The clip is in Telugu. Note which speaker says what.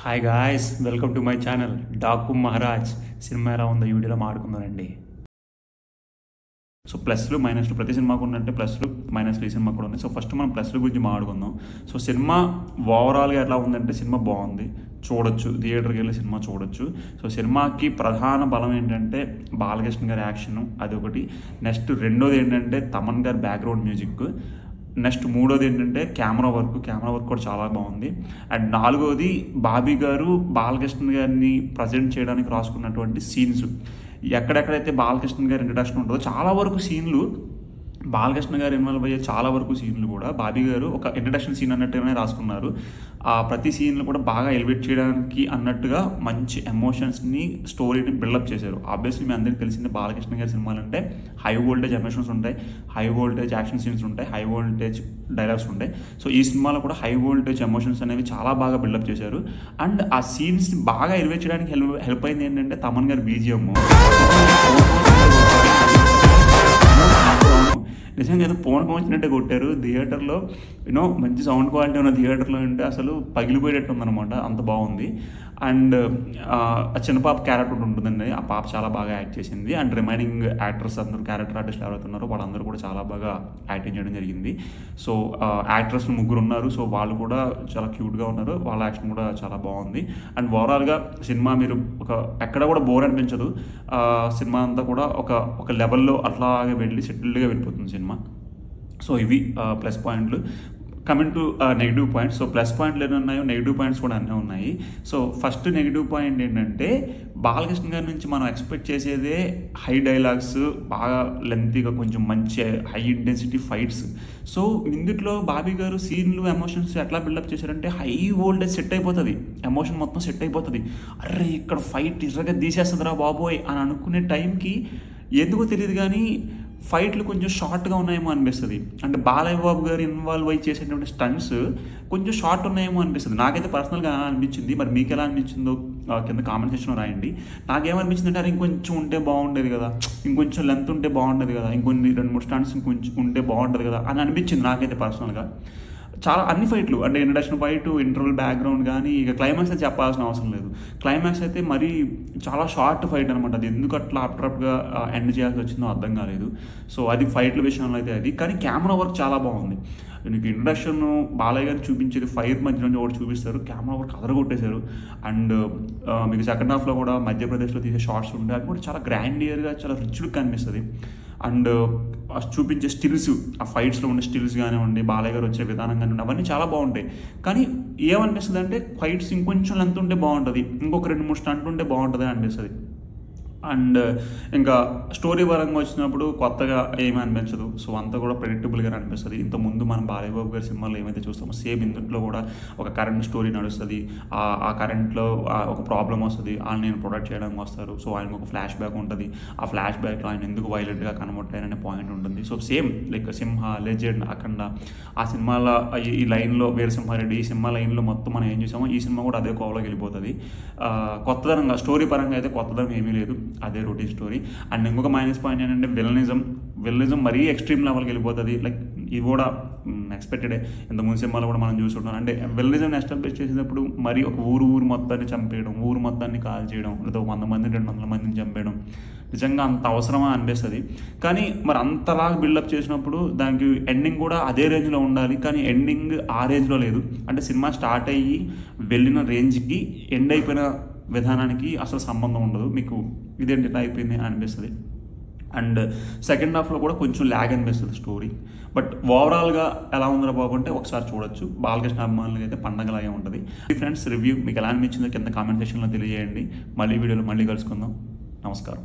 Speaker 1: Hi guys, welcome to my channel Daaku Maharaj. Cinema ఎలా ఉందో ఈ వీడియోలో మాట్లాడుకుందామండి. సో ప్లస్లు మైనస్లు ప్రతి సినిమాకు ఉన్నట్టే ప్లస్లు మైనస్లు ఈ సినిమా కూడా ఉన్నాయి. సో ఫస్ట్ మనం ప్లస్ల గురించి మాట్లాడుకుందాం. సో సినిమా ఓవరాల్గా ఎలా ఉందంటే సినిమా బాగుంది, చూడొచ్చు, థియేటర్కి వెళ్ళి సినిమా చూడొచ్చు. సో సినిమాకి ప్రధాన బలం ఏంటంటే బాలకృష్ణ గారి యాక్షన్, అది ఒకటి. నెక్స్ట్ రెండోది ఏంటంటే తమన్ గారి బ్యాక్గ్రౌండ్ మ్యూజిక్. నెక్స్ట్ మూడోది ఏంటంటే కెమెరా వర్క్ కూడా చాలా బాగుంది. అండ్ నాలుగోది బాబీ గారు బాలకృష్ణ గారిని ప్రజెంట్ చేయడానికి రాసుకున్నటువంటి సీన్స్. ఎక్కడెక్కడైతే బాలకృష్ణ గారి ఇంట్రడక్షన్ ఉంటుందో చాలా వరకు సీన్లు బాలకృష్ణ గారు ఇన్వాల్వ్ అయ్యే చాలా వరకు సీన్లు కూడా బాబీ గారు ఒక ఇంట్రడక్షన్ సీన్ అన్నట్టుగానే రాసుకున్నారు. ఆ ప్రతి సీన్లు కూడా బాగా ఎలివేట్ చేయడానికి అన్నట్టుగా మంచి ఎమోషన్స్ని, స్టోరీని బిల్డప్ చేశారు. ఆబ్వియస్లీ మీ అందరికీ తెలిసిందే బాలకృష్ణ గారి సినిమాలు అంటే హై వోల్టేజ్ ఎమోషన్స్ ఉంటాయి, హై వోల్టేజ్ యాక్షన్ సీన్స్ ఉంటాయి, హై వోల్టేజ్ డైలాగ్స్ ఉంటాయి. సో ఈ సినిమాలో కూడా హై వోల్టేజ్ ఎమోషన్స్ అనేవి చాలా బాగా బిల్డప్ చేశారు. అండ్ ఆ సీన్స్ని బాగా ఎలివేట్ చేయడానికి హెల్ప్ అయింది ఏంటంటే తమన్ గారి బీజిఎం. నిజంగా ఏదో పోనకం వచ్చినట్టే కొట్టారు థియేటర్లో. మంచి సౌండ్ క్వాలిటీ ఉన్న థియేటర్లో ఉంటే అసలు పగిలిపోయేటట్టు ఉందన్నమాట, అంత బాగుంది. అండ్ చిన్న పాప క్యారెక్టర్ ఉంటుందండి, ఆ పాప చాలా బాగా యాక్ట్ చేసింది. అండ్ రిమైనింగ్ యాక్టర్స్ అందరూ, క్యారెక్టర్ ఆర్టిస్టులు ఎవరైతే ఉన్నారో వాళ్ళందరూ కూడా చాలా బాగా యాక్టింగ్ చేయడం జరిగింది. సో యాక్టర్స్ ముగ్గురు ఉన్నారు, సో వాళ్ళు కూడా చాలా క్యూట్గా ఉన్నారు, వాళ్ళ యాక్షన్ కూడా చాలా బాగుంది. అండ్ ఓవరాల్గా సినిమా మీరు ఎక్కడ కూడా బోర్ అనిపించదు. సినిమా అంతా కూడా ఒక లెవెల్లో అట్లాగే వెళ్ళి సెటిల్డ్గా వెళ్ళిపోతుంది సినిమా. సో ఇవి ప్లస్ పాయింట్లు. Coming to negative points. So plus పాయింట్లు ఎన్ని ఉన్నాయో నెగిటివ్ పాయింట్స్ కూడా అన్నీ ఉన్నాయి. సో ఫస్ట్ నెగిటివ్ పాయింట్ ఏంటంటే బాలకృష్ణ గారి నుంచి మనం ఎక్స్పెక్ట్ చేసేదే హై డైలాగ్స్, బాగా లెంతీగా కొంచెం మంచి హై ఇంటెన్సిటీ ఫైట్స్. సో ఇందులో బాబీ గారు సీన్లు, ఎమోషన్స్ ఎట్లా బిల్డప్ చేశారంటే హై వోల్టేజ్ సెట్ అయిపోతుంది, ఎమోషన్ మొత్తం సెట్ అయిపోతుంది. అరే ఇక్కడ ఫైట్ ఇరగా తీసేస్తుందిరా బాబోయ్ అని అనుకునే టైంకి ఎందుకో తెలియదు కానీ ఫైట్లు కొంచెం షార్ట్గా ఉన్నాయేమో అనిపిస్తుంది. అంటే బాలయ్య బాబు గారు ఇన్వాల్వ్ అయ్యి చేసేటువంటి స్టంట్స్ కొంచెం షార్ట్ ఉన్నాయేమో అనిపిస్తుంది. నాకైతే పర్సనల్గా అనిపించింది. మరి మీకు ఎలా అనిపించిందో కింద కామెంట్ సెక్షన్లో రాయండి. నాకేమనిపించింది అంటే అరే ఇంకొంచెం ఉంటే బాగుండేది కదా, ఇంకొంచెం లెంత్ ఉంటే బాగుండేది కదా, ఇంకొన్ని 2-3 స్టంట్స్ ఇంకొంచెం ఉంటే బాగుంటుంది కదా అని అనిపించింది నాకైతే పర్సనల్గా. చాలా అన్ని ఫైట్లు అంటే ఇంట్రడక్షన్ ఫైట్, ఇంటర్వల్ బ్యాక్గ్రౌండ్ కానీ ఇక క్లైమాక్స్ అయితే చెప్పాల్సిన అవసరం లేదు. క్లైమాక్స్ అయితే మరీ చాలా షార్ట్ ఫైట్ అనమాట. అది ఎందుకు అట్లా అప్ట్రప్గా ఎండ్ చేయాల్సి వచ్చిందో అర్థం కాలేదు. సో అది ఫైట్ల విషయంలో అయితే అది. కానీ కెమెరా వర్క్ చాలా బాగుంది. నీకు ఇంట్రడక్షన్ బాలయ్య గారు చూపించేది ఫైర్ మధ్య నుంచి ఒకటి చూపిస్తారు, కెమెరా వర్క్ అదరగొట్టేశారు. అండ్ మీకు సెకండ్ హాఫ్లో కూడా మధ్యప్రదేశ్లో తీసే షార్ట్స్ ఉంటాయి, అది కూడా చాలా గ్రాండియర్గా చాలా రిచ్గా కనిపిస్తుంది. అండ్ చూపించే స్టిల్స్, ఆ ఫైట్స్లో ఉండే స్టిల్స్ కానివ్వండి, బాలయ్య గారు వచ్చే విధానం కానివ్వండి, అవన్నీ చాలా బాగుంటాయి. కానీ ఏమనిపిస్తుంది అంటే ఫైట్స్ ఇంకొంచెం లెంత్ ఉంటే బాగుంటుంది, ఇంకొక 2-3 స్టంట్ ఉంటే బాగుంటుంది అనిపిస్తుంది. అండ్ ఇంకా స్టోరీ పరంగా వచ్చినప్పుడు కొత్తగా ఏమీ అనిపించదు. సో అంతా కూడా ప్రెడిక్టబుల్గా అనిపిస్తుంది. ఇంతకుముందు మనం బాలయ్య బాబు గారి సినిమాలో ఏమైతే చూస్తామో సేమ్ ఇందులో కూడా ఒక కరెంట్ స్టోరీ నడుస్తుంది. ఆ కరెంట్లో ఒక ప్రాబ్లం వస్తుంది, ఆయన ప్రొడక్ట్ చేయడానికి వస్తారు. సో ఆయనకు ఒక ఫ్లాష్ బ్యాక్ ఉంటుంది. ఆ ఫ్లాష్ బ్యాక్లో ఆయన ఎందుకు వైలెంట్గా కనబట్టారనే పాయింట్ ఉంటుంది. సో సేమ్ లైక్ సింహ, లెజెండ్, అఖండ, ఆ సినిమాలో ఈ లైన్లో వీరసింహారెడ్డి, ఈ సినిమా లైన్లో మొత్తం మనం ఏం చూసామో ఈ సినిమా కూడా అదే కోవలోకి వెళ్ళిపోతుంది. కొత్తదనంగా స్టోరీ పరంగా అయితే కొత్తదనం ఏమీ లేదు, అదే రొటీన్ స్టోరీ. అండ్ ఇంకొక మైనస్ పాయింట్ ఏంటంటే విలనిజం మరీ ఎక్స్ట్రీమ్ లెవెల్కి వెళ్ళిపోతుంది. లైక్ ఇది కూడా ఎక్స్పెక్టెడే. ఇంతకుముందు సినిమాలో కూడా మనం చూసుకుంటాం. అంటే విలనిజం ఎస్టాబ్లిష్ చేసినప్పుడు మరి ఒక ఊరు మొత్తాన్ని చంపేయడం, ఊరు మొత్తాన్ని కాల్ చేయడం, లేదా 100 మంది 200 మందిని చంపేయడం నిజంగా అంత అవసరమా అనిపిస్తుంది. కానీ మరి అంతలాగా బిల్డప్ చేసినప్పుడు దానికి ఎండింగ్ కూడా అదే రేంజ్లో ఉండాలి, కానీ ఎండింగ్ ఆ రేంజ్లో లేదు. అంటే సినిమా స్టార్ట్ అయ్యి వెళ్ళిన రేంజ్కి ఎండ్ అయిపోయిన విధానానికి అసలు సంబంధం ఉండదు. మీకు ఇదేంటి ఇలా అయిపోయింది అనిపిస్తుంది. అండ్ సెకండ్ హాఫ్లో కూడా కొంచెం ల్యాగ్ అనిపిస్తుంది స్టోరీ. బట్ ఓవరాల్గా ఎలా ఉందో బాగుంటే ఒకసారి చూడొచ్చు. బాలకృష్ణ అభిమానులకి అయితే పండగలాగే ఉంటుంది. ఫ్రెండ్స్ రివ్యూ మీకు ఎలా అనిపించిందో కింద కామెంట్ సెక్షన్లో తెలియజేయండి. మళ్ళీ వీడియోలో మళ్ళీ కలుసుకుందాం. నమస్కారం.